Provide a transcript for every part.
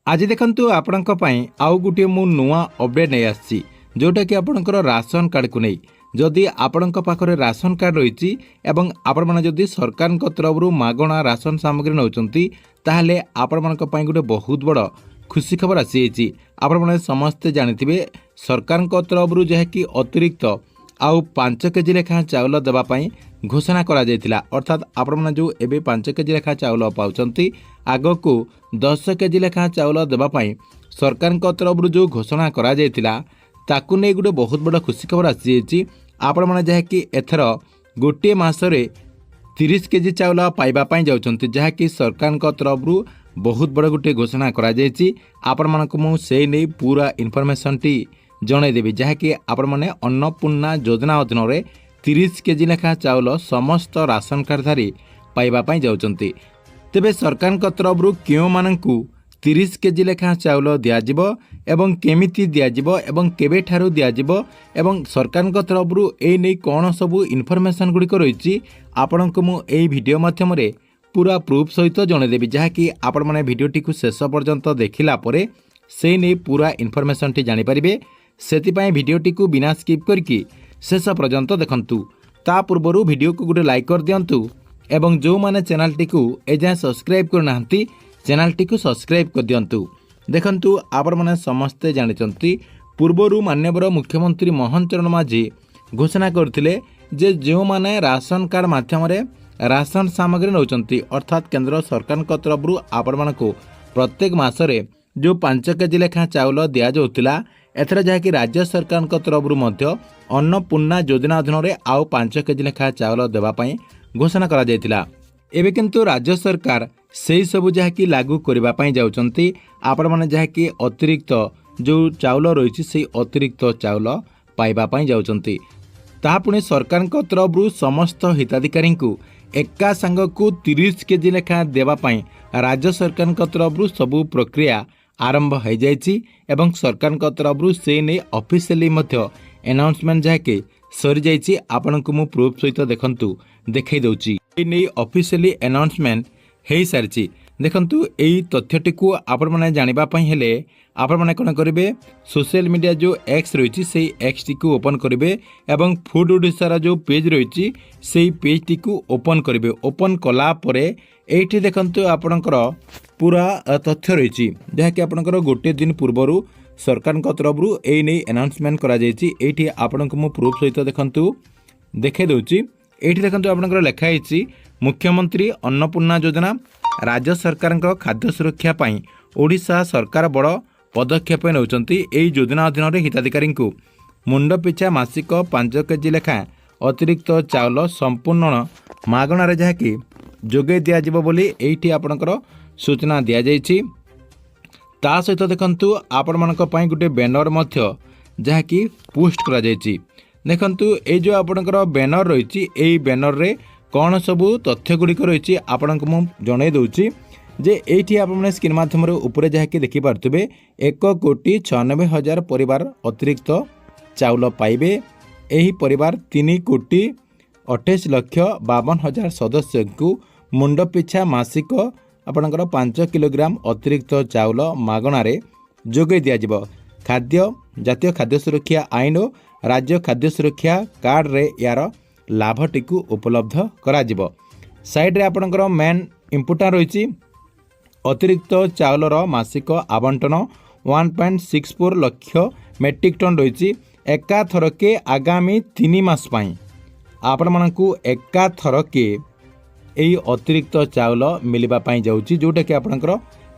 आज देखंतु आपणक पई आउ गुटे मु नुआ अपडेट नहीं आसी जोटा कि आपणकर राशन कार्ड को नहीं जदि आपणक पाखरे राशन कार्ड रही एवं आपण माने जदि सरकार तरफ मागणा राशन सामग्री नौचंती ताहले आपण मानक पई गुटे बहुत बड़ खुशी खबर आसी आपण माने समस्ते जानिथिबे सरकार तरफ जहा कि अतिरिक्त आउ 5 केजी लेखा चाउल देवाई घोषणा करा जायतिला अर्थात आपण माने जो एबे 5 केजी लेखा चाउल पाउचंती आगो को 10 केजी लेखा चाउल देवाई सरकार तरफ जो घोषणा करा जायतिला ताकू नहीं गोटे बहुत बड़ा खुशी खबर आसी आपण माने जहा कि एथर गोटे मासरे 30 केजी चाउल पाइबा जाउछंती जहा कि सरकार तरफ बहुत बड़ा गोटे घोषणा करा जायछि आपण मानक मु से नहीं पूरा इनफॉरमेशन टी जनईदेवी जहाँकि आपण मैंने अन्नपूर्णा योजना अधीन 30 केजी लेखा चाउल समस्त राशन कार्डधारी पाइबापी जाउछंती। तेबे सरकार तरफ क्यों मानकु 30 केजी लेखा चाउल दियाजिबो एवं केमिति दियाजिबो एवं केबे ठारू दियाजिबो एवं सरकार तरफ ए नै कोन सबु इनफॉरमेशन गुड़िक रही आपनको मु एई वीडियो माध्यम रे पूरा प्रूफ सहित जनईदेवी जहाँकि आपण मैंने वीडियोटी को शेष पर्यंत देखिला परे से नै पूरा इनफॉरमेशन टी जानि परिबे सेतिपाई वीडियोटी को बिना स्किप करके शेष पर्यंत देखंतु। ता पूर्वरु वीडियो को गोटे लाइक कर दियंतु एवं जो माने चैनल टी को एजाय सब्सक्राइब करनांती चैनल टी को सब्सक्राइब कर दियंतु। देखंतु आपण माने समस्ते जानिचंती पूर्वरु माननीय मुख्यमंत्री मोहन चरण माझी घोषणा करथिले जे जो माने राशन कार्ड माध्यम रे राशन सामग्री नौचंती अर्थात केंद्र सरकार तरफ आपण मानको प्रत्येक मासरे जो 5 केजी लेखा चाउल दिया जाउतिला एथर जहाँकि राज्य सरकार तरफ अन्नपूर्णा योजना अधीन आउ 5 केजी लेखा चाउल देवाई घोषणा करा जायतिला। एबे किंतु राज्य सरकार से सबू जहाँकि लागू करने जाउछंती आपण माने जहाँकि अतिरिक्त जो चाउल रही से अतिरिक्त चाउल पाइबापी जाउछंती ताहा पुणी सरकार तरफ समस्त हिताधिकारी को एका सांगकू 30 केजी लेखा देवाई राज्य सरकार तरफ सबू प्रक्रिया आरंभ हो जाइछि एवं सरकार तरफ से नहीं ऑफिशियली अनाउंसमेंट जहाँकि सरी जाइछि आपनको मु प्रूफ सहित देखंतु देखै दउछि नहीं ऑफिशियली अनाउंसमेंट हो सारी देखंतु एई तथ्यटी को आपण माने जानिबा पई हेले आपण माने कोन करिवे सोशल मीडिया जो एक्स रही से एक्स टी को ओपन करिवे एवं फूड ओडिशा जो पेज रही से पेज टी को ओपन करिवे ओपन कला परे एठी देखंतु आपणकर पूरा तथ्य रही जहाँकि आपणकर गोटे दिन पूर्वर सरकार तरफ ए नहीं अनाउंसमेंट करा जायछि एठी आपणको मु प्रूफ सहित देखंतु देखे दउछि एठी देखंतु आपणकर लेखा हिछि मुख्यमंत्री अन्नपूर्णा योजना राज्य सरकार खाद्य सुरक्षा पाई ओडिशा सरकार बड़ पदक्षेप नौचंती एई योजना अधीन हिताधिकारी को मुंड पिछा मासिक 5 केजी लेखा अतिरिक्त चाउल संपूर्ण मागणार जहाँकि जोगे दियाजिबो बोली एठी आपणकर सूचना दिया जायछि। ता सहित देखंतु आपण मानक पई गुटे बैनर मध्य जहाँकि पोस्ट करा जायछि देखंतु ए जो आपणकर बैनर रही एई बैनर रे कौन सबू तथ्य गुड़िक रही आपको मु जन दूची जे एठी आपने स्क्रीन माध्यम उपरे जहाँकि देखिपे 1,96,000 परिवार अतिरिक्त चाउल पाइबे एही परिवार 3,28,52,000 सदस्य को मुंड पिछा मासिक आपणकर 5 किलोग्राम अतिरिक्त चाउल मागणारे जोगे दिया खाद्य जातीय खाद्य सुरक्षा आईन और राज्य खाद्य सुरक्षा कार्ड रे यार लाभटी को उपलब्ध करा जिवो। साइड रे आपणकर मेन इनपुटा रही अतिरिक्त चाउलर मासिक आवंटन 1.64 लाख मेट्रिक टन रही एका थरके आगामी 3 मास पाई आपण मानकू एका थरके यही अतिरिक्त चाउल मिलवा पाई जाउची जोटा कि आपणकर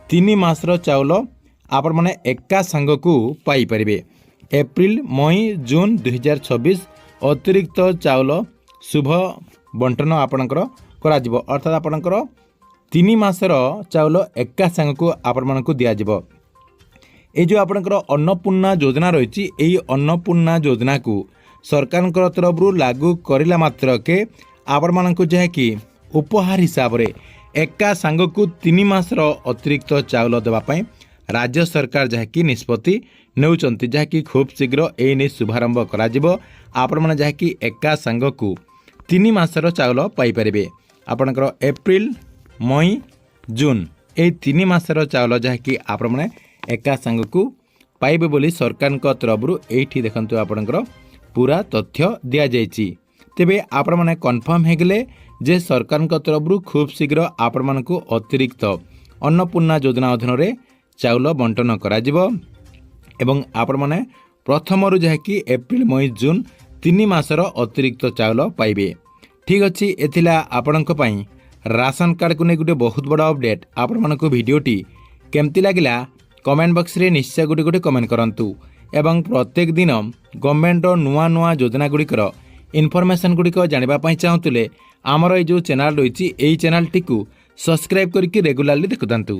3 मासर चाउल आपण माने एका सांग को पाई परिबे। एप्रिल मई जून 2026 अतिरिक्त चाउल शुभ बंटन आपणकर करा जिवो अर्थात आपणकर 3 मासर चाउल एका सांग को आपण मानकू दिया जिवो। ए जो आपणकर अन्नपूर्णा योजना रही एई अन्नपूर्णा योजना को सरकार तरफ लागू करिला मात्र के आपण मानकू जहाँकि उपहार हिसाब रे एका सांग को 3 मासर अतिरिक्त चाउल देवाई राज्य सरकार जहाँकि निष्पत्ति नेउचंती जहाँकि खूब शीघ्र ए नै शुभारंभ करा जिवो आपण माने जहाँकि एका सांग को 3 मासर चाउल पाई परिबे। आपणकर एप्रिल मई जून এই 3 ମାସର ଚାଉଳ ଯାହାକି ଆପଣମାନେ ଏକା ସାଙ୍ଗକୁ ପାଇବେ ବୋଲି ସରକାରଙ୍କ ତରଫରୁ ଏଇଠି ଦେଖନ୍ତୁ ଆପଣଙ୍କର ପୁରା ତଥ୍ୟ ଦିଆଯାଇଛି। ତେବେ ଆପଣମାନେ କନଫର୍ମ ହେଇଗଲେ ଯେ ସରକାରଙ୍କ ତରଫରୁ ଖୁବ୍ ଶୀଘ୍ର ଆପଣମାନଙ୍କୁ ଅତିରିକ୍ତ ଅନ୍ନପୂର୍ଣ୍ଣା ଯୋଜନା ଅଧୀନରେ ଚାଉଳ ବଣ୍ଟନ କରାଯିବ ଏବଂ ଆପଣମାନେ ପ୍ରଥମରୁ ଯାହାକି ଏପ୍ରିଲ ମଇ ଜୁନ୍ 3 ମାସର ଅତିରିକ୍ତ ଚାଉଳ ପାଇବେ। ଠିକ୍ ଅଛି, ଏଥିଲା ଆପଣଙ୍କ ପାଇଁ ରାସନ କାର୍ଡ଼କୁ ନେଇ ଗୋଟେ ବହୁତ ବଡ଼ ଅପଡେଟ୍। ଆପଣମାନଙ୍କୁ ଭିଡ଼ିଓଟି କେମିତି ଲାଗିଲା କମେଣ୍ଟ ବକ୍ସରେ ନିଶ୍ଚୟ ଗୋଟେ କମେଣ୍ଟ କରନ୍ତୁ ଏବଂ ପ୍ରତ୍ୟେକ ଦିନ ଗଭର୍ଣ୍ଣମେଣ୍ଟର ନୂଆ ଯୋଜନା ଗୁଡ଼ିକର ଇନଫର୍ମେସନ୍ ଗୁଡ଼ିକ ଜାଣିବା ପାଇଁ ଚାହୁଁଥିଲେ ଆମର ଏଇ ଯେଉଁ ଚ୍ୟାନେଲ୍ ରହିଛି ଏହି ଚ୍ୟାନେଲ୍ଟିକୁ ସବସ୍କ୍ରାଇବ୍ କରିକି ରେଗୁଲାରଲି ଦେଖୁଥାନ୍ତୁ।